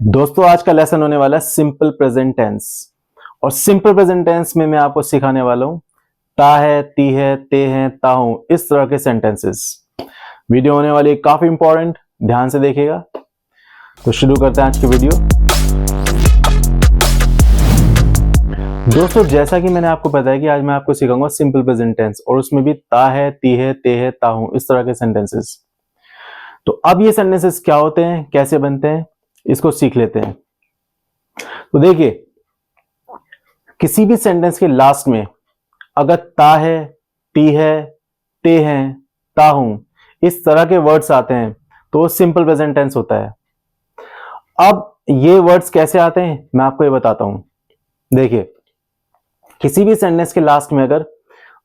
दोस्तों आज का लेसन होने वाला है सिंपल प्रेजेंट टेंस। और सिंपल प्रेजेंट टेंस में मैं आपको सिखाने वाला हूं ता है, ती है, ते हैं, ता हूं, इस तरह के सेंटेंसेस। वीडियो होने वाली है काफी इंपॉर्टेंट, ध्यान से देखिएगा। तो शुरू करते हैं आज की वीडियो। दोस्तों जैसा कि मैंने आपको बताया कि आज मैं आपको सिखाऊंगा सिंपल प्रेजेंट टेंस, और उसमें भी ता है, ती है, ते है, ता हूं, इस तरह के सेंटेंसेस। तो अब ये सेंटेंसेस क्या होते हैं, कैसे बनते हैं, इसको सीख लेते हैं। तो देखिए, किसी भी सेंटेंस के लास्ट में अगर ता है, ती है, ते हैं, ता हूं, इस तरह के वर्ड्स आते हैं तो वो सिंपल प्रेजेंट टेंस होता है। अब ये वर्ड्स कैसे आते हैं मैं आपको ये बताता हूं। देखिए, किसी भी सेंटेंस के लास्ट में अगर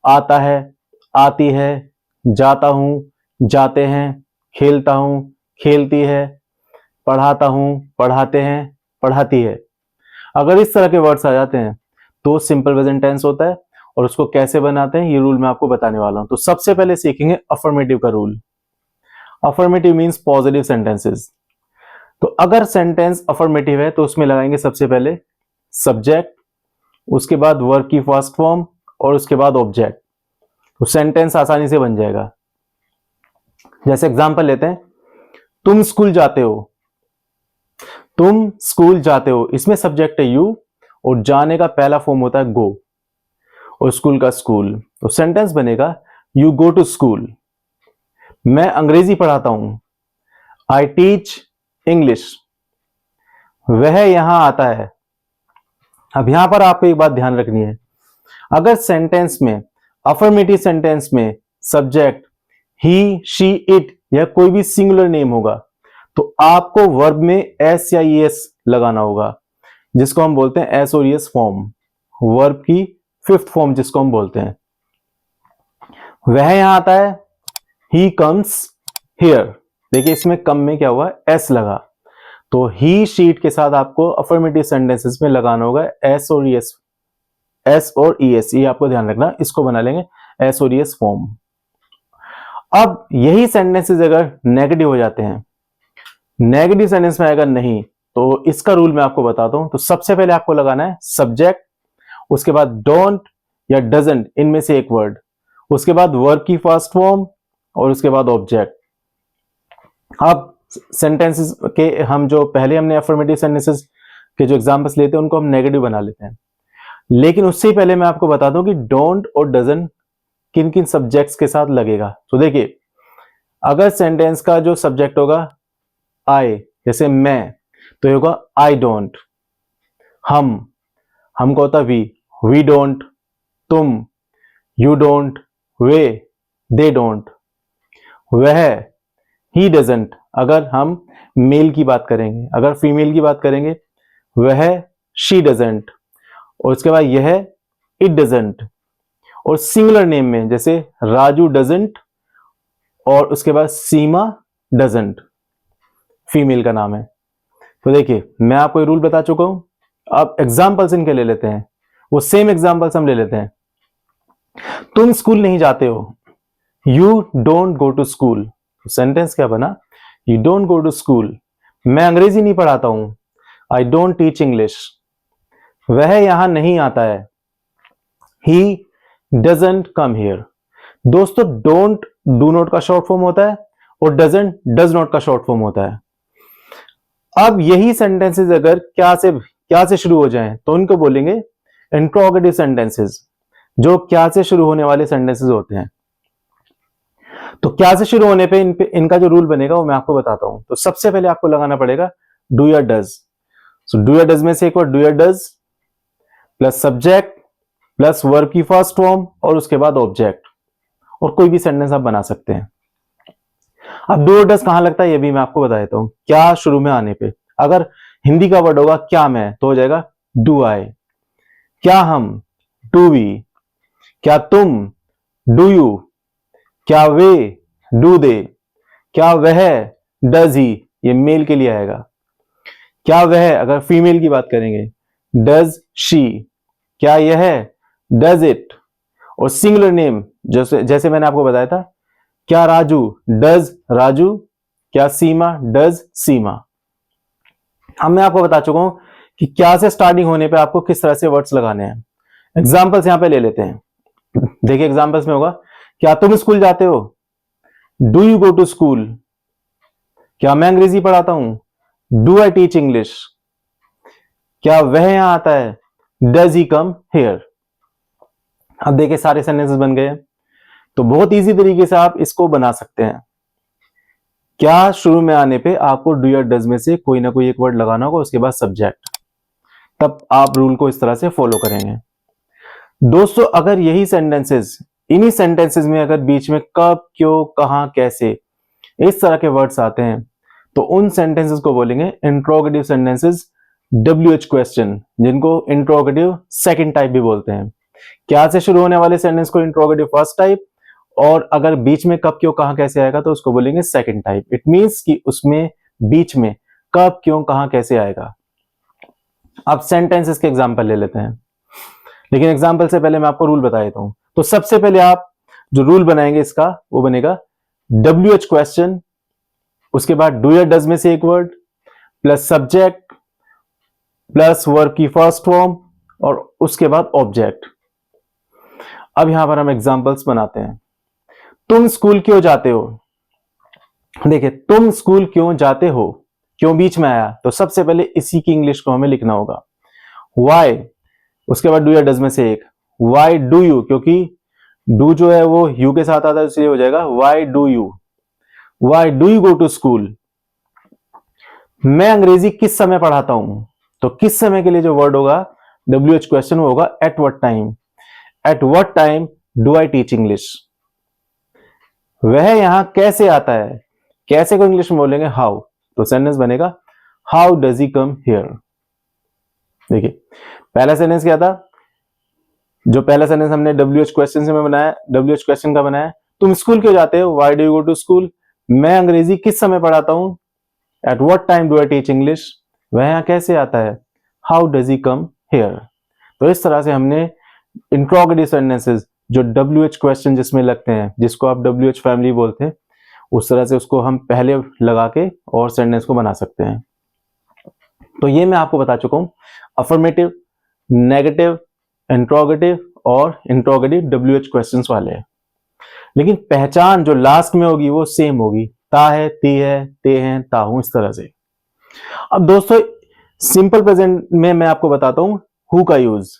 आता है, आती है, जाता हूं, जाते हैं, खेलता हूं, खेलती है, पढ़ाता हूं, पढ़ाते हैं, पढ़ाती है, अगर इस तरह के वर्ड्स आ जाते हैं तो सिंपल प्रेजेंट टेंस होता है। और उसको कैसे बनाते हैं ये रूल मैं आपको बताने वाला हूं। तो सबसे पहले सीखेंगे अफर्मेटिव का rule. Affirmative means positive sentences. तो अगर सेंटेंस अफर्मेटिव है तो उसमें लगाएंगे सबसे पहले सब्जेक्ट, उसके बाद वर्ब की फर्स्ट फॉर्म और उसके बाद ऑब्जेक्ट। तो सेंटेंस आसानी से बन जाएगा। जैसे एग्जांपल लेते हैं, तुम स्कूल जाते हो। तुम स्कूल जाते हो, इसमें सब्जेक्ट है यू और जाने का पहला फॉर्म होता है गो और स्कूल का स्कूल। तो सेंटेंस बनेगा यू गो टू स्कूल। मैं अंग्रेजी पढ़ाता हूं, आई टीच इंग्लिश। वह यहां आता है। अब यहां पर आपको एक बात ध्यान रखनी है, अगर सेंटेंस में अफर्मेटिव सेंटेंस में सब्जेक्ट ही, शी, इट या कोई भी सिंगुलर नेम होगा तो आपको वर्ब में एस या ईएस लगाना होगा, जिसको हम बोलते हैं एस और ईएस फॉर्म, वर्ब की फिफ्थ फॉर्म जिसको हम बोलते हैं। वह यहां आता है, ही कम्स हियर। देखिए इसमें कम में क्या हुआ, एस लगा। तो ही शीट के साथ आपको अफर्मेटिव सेंटेंसेस में लगाना होगा एस और ईएस, एस और ईएस, ये आपको ध्यान रखना, इसको बना लेंगे एस और ईएस फॉर्म। अब यही सेंटेंसेस अगर नेगेटिव हो जाते हैं, नेगेटिव सेंटेंस में अगर नहीं, तो इसका रूल मैं आपको बताता हूं। तो सबसे पहले आपको लगाना है सब्जेक्ट, उसके बाद डोंट या डजंट, इनमें से एक वर्ड, उसके बाद वर्ब की फर्स्ट फॉर्म और उसके बाद ऑब्जेक्ट। अब सेंटेंसेस के हम जो पहले हमने अफर्मेटिव सेंटेंसेस के जो एग्जांपल्स लेते हैं उनको हम नेगेटिव बना लेते हैं, लेकिन उससे पहले मैं आपको बता दूं कि डोंट और डजंट किन किन सब्जेक्ट्स के साथ लगेगा। तो देखिए, अगर सेंटेंस का जो सब्जेक्ट होगा आई, जैसे मैं, तो ये होगा आई डोंट। हम को होता वी डोंट। तुम, you don't. Way, they don't. वह, ही डजंट, अगर हम मेल की बात करेंगे। अगर फीमेल की बात करेंगे, वह, शी डजंट। और उसके बाद यह, इट डजंट। और सिंगुलर नेम में जैसे राजू डजंट और उसके बाद सीमा डजंट, फीमेल का नाम है। तो देखिए मैं आपको ये रूल बता चुका हूं। अब एग्जाम्पल्स इनके ले लेते हैं, वो सेम एग्जाम्पल्स हम ले लेते हैं। तुम स्कूल नहीं जाते हो, you don't go to school. Sentence क्या बना, you don't go to school. मैं अंग्रेजी नहीं पढ़ाता हूं, आई डोंट टीच इंग्लिश। वह यहां नहीं आता है, ही डजंट कम हियर। दोस्तों डोंट डू नॉट का शॉर्ट फॉर्म होता है और डजंट डज नॉट का शॉर्ट फॉर्म होता है। अब यही सेंटेंसेस अगर क्या से शुरू हो जाएं तो उनको बोलेंगे इंट्रोगेटिव सेंटेंसेस, जो क्या से शुरू होने वाले सेंटेंसेस होते हैं। तो क्या से शुरू होने पे इनका जो रूल बनेगा वो मैं आपको बताता हूं। तो सबसे पहले आपको लगाना पड़ेगा डू या डज। सो डू या डज में से एक बार डू या does plus subject plus verb की फर्स्ट फॉर्म और उसके बाद ऑब्जेक्ट, और कोई भी सेंटेंस आप बना सकते हैं। अब डू और डज कहां लगता है ये भी मैं आपको बता देता हूं। क्या शुरू में आने पे, अगर हिंदी का वर्ड होगा क्या मैं, तो हो जाएगा डू आई। क्या हम, डू वी। क्या तुम, डू यू। क्या वे, डू दे। क्या वह, डज ही, ये मेल के लिए आएगा। क्या वह, अगर फीमेल की बात करेंगे, डज शी। क्या यह, डज इट। और सिंगुलर नेम जैसे मैंने आपको बताया था, क्या राजू, डज राजू। क्या सीमा, डज सीमा। अब मैं आपको बता चुका हूं कि क्या से स्टार्टिंग होने पे आपको किस तरह से वर्ड्स लगाने हैं। एग्जाम्पल्स यहां पे ले लेते हैं। देखिए एग्जाम्पल्स में होगा, क्या तुम स्कूल जाते हो? Do you go to school? क्या मैं अंग्रेजी पढ़ाता हूं? Do I teach English? क्या वह यहां आता है? Does he come here? अब देखिए सारे सेंटेंसेस बन गए। तो बहुत इजी तरीके से आप इसको बना सकते हैं। क्या शुरू में आने पे आपको डू या डज में से कोई ना कोई एक वर्ड लगाना होगा, उसके बाद सब्जेक्ट, तब आप रूल को इस तरह से फॉलो करेंगे। दोस्तों अगर यही सेंटेंसेस, इन्हीं सेंटेंसेस में अगर बीच में कब, क्यों, कहां, कैसे इस तरह के वर्ड्स आते हैं तो उन सेंटेंसेस को बोलेंगे इंट्रोगेटिव सेंटेंसेस, WH क्वेश्चन, जिनको इंट्रोगेटिव सेकंड टाइप भी बोलते हैं। क्या से शुरू होने वाले सेंटेंस को इंट्रोगेटिव फर्स्ट टाइप, और अगर बीच में कब, क्यों, कहां, कैसे आएगा तो उसको बोलेंगे सेकंड टाइप। इट मींस कि उसमें बीच में कब, क्यों, कहां, कैसे आएगा। अब सेंटेंसेस के एग्जांपल ले लेते हैं, लेकिन एग्जांपल से पहले मैं आपको रूल बता देता हूं। तो सबसे पहले आप जो रूल बनाएंगे इसका वो बनेगा WH क्वेश्चन, उसके बाद डू या डज में से एक word, plus subject, plus verb की फर्स्ट फॉर्म, और उसके बाद ऑब्जेक्ट। अब यहां पर हम एग्जांपल्स बनाते हैं। तुम स्कूल क्यों जाते हो? देखिए तुम स्कूल क्यों जाते हो, क्यों बीच में आया, तो सबसे पहले इसी की इंग्लिश को हमें लिखना होगा। वाई, उसके बाद डू या डज में से एक। वाई डू यू, क्योंकि डू जो है वो यू के साथ आता है इसलिए हो जाएगा why do you. Why do you go to school? मैं अंग्रेजी किस समय पढ़ाता हूं, तो किस समय के लिए जो वर्ड होगा WH क्वेश्चन होगा eight what time. Eight what time do I teach English? वह यहां कैसे आता है, कैसे को इंग्लिश में बोलेंगे हाउ, तो सेंटेंस बनेगा how does he come here. देखिए पहला सेंटेंस क्या था, जो पहला सेंटेंस हमने WH क्वेश्चन से में बनाया, WH क्वेश्चन का बनाया, तुम स्कूल क्यों जाते हो? Why do you go to school? मैं अंग्रेजी किस समय पढ़ाता हूं? At what time do I teach English? वह यहां कैसे आता है? How does he come here? तो इस तरह से हमने इंट्रोगेटिव सेंटेंसेस जो WH क्वेश्चन जिसमें लगते हैं, जिसको आप WH फैमिली बोलते हैं, उस तरह से उसको हम पहले लगा के और सेंटेंस को बना सकते हैं। तो ये मैं आपको बता चुका हूं अफर्मेटिव, नेगेटिव, इंट्रोगेटिव और इंट्रोगेटिव WH क्वेश्चंस वाले। लेकिन पहचान जो लास्ट में होगी वो सेम होगी, ता है, ती है, ते हैं, ता हूं, इस तरह से। अब दोस्तों सिंपल प्रेजेंट में मैं आपको बताता हूं हु का यूज।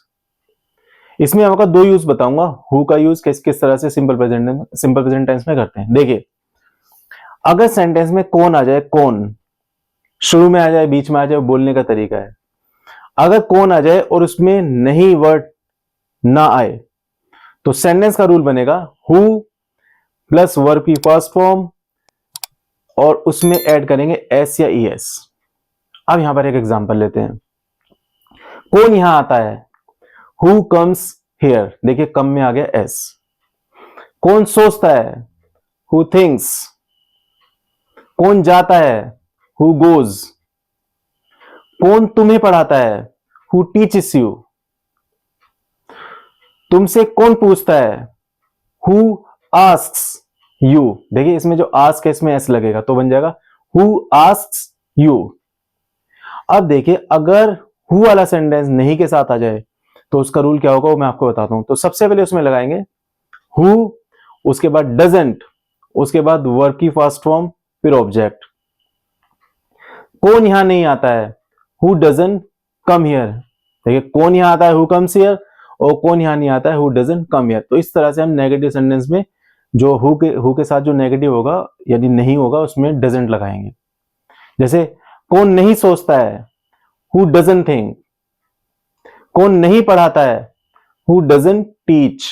इसमें आपका दो यूज बताऊंगा, हु का यूज किस किस तरह से सिंपल प्रेजेंट टेंस में करते हैं। देखिए अगर सेंटेंस में कौन आ जाए, कौन शुरू में आ जाए, बीच में आ जाए, बोलने का तरीका है। अगर कौन आ जाए और उसमें नहीं वर्ड ना आए तो सेंटेंस का रूल बनेगा हु प्लस वर्ब की फर्स्ट फॉर्म और उसमें ऐड करेंगे एस या ES। अब यहां पर एक एग्जांपल लेते हैं। कौन यहां आता है? Who comes here. देखिए कम में आ गया एस। कौन सोचता है? Who thinks. कौन जाता है? Who goes. कौन तुम्हें पढ़ाता है? Who teaches you. तुमसे कौन पूछता है? Who asks you. देखिए इसमें जो आस्क है इसमें एस लगेगा तो बन जाएगा हु आस्क्स यू। अब देखिए अगर हु वाला सेंटेंस नहीं के साथ आ जाए तो उसका रूल क्या होगा वो मैं आपको बताता हूं। तो सबसे पहले उसमें लगाएंगे हु, उसके बाद डजंट, उसके बाद वर्ब की फर्स्ट फॉर्म, फिर ऑब्जेक्ट। कौन यहां नहीं आता है? Who doesn't come here. देखिए कौन यहां आता है? Who comes here. और कौन यहां नहीं आता है? Who doesn't come here. तो इस तरह से हम नेगेटिव सेंटेंस में जो हु के साथ जो नेगेटिव होगा यदि नहीं होगा उसमें डजंट लगाएंगे। जैसे कौन नहीं सोचता है? Who doesn't think. कौन नहीं पढ़ाता है? Who doesn't teach.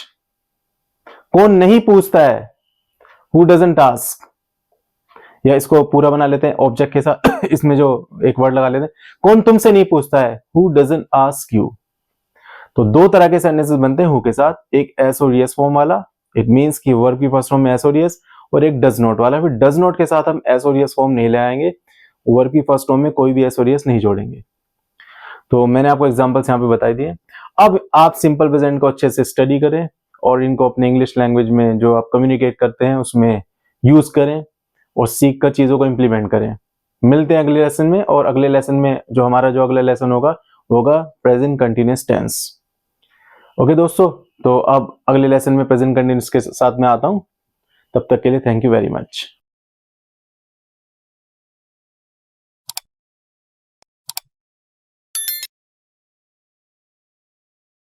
कौन नहीं पूछता है? Who doesn't ask. या इसको पूरा बना लेते हैं ऑब्जेक्ट के साथ इसमें जो एक वर्ड लगा लेते हैं, कौन तुमसे नहीं पूछता है? Who doesn't ask you. तो दो तरह के सेंटेंसेस बनते हैं हु के साथ, एक एस और यस फॉर्म वाला, इट मींस कि वर्ब की फर्स्ट फॉर्म में एस और यस, और एक डज नॉट वाला। फिर डज नॉट के साथ हम एस और यस फॉर्म नहीं ले आएंगे, वर्ब की फर्स्ट फॉर्म में कोई भी एस और यस नहीं जोड़ेंगे। तो मैंने आपको एग्जांपल्स यहाँ पे बताई दिए। अब आप सिंपल प्रेजेंट को अच्छे से स्टडी करें और इनको अपने इंग्लिश लैंग्वेज में जो आप कम्युनिकेट करते हैं उसमें यूज करें और सीख कर चीजों को इंप्लीमेंट करें। मिलते हैं अगले लेसन में, और अगले लेसन में जो हमारा जो अगला लेसन होगा प्रेजेंट कंटिन्यूअस टेंस। ओके दोस्तों, तो अब अगले लेसन में प्रेजेंट कंटिन्यूअस के साथ में आता हूं। तब तक के लिए थैंक यू वेरी मच।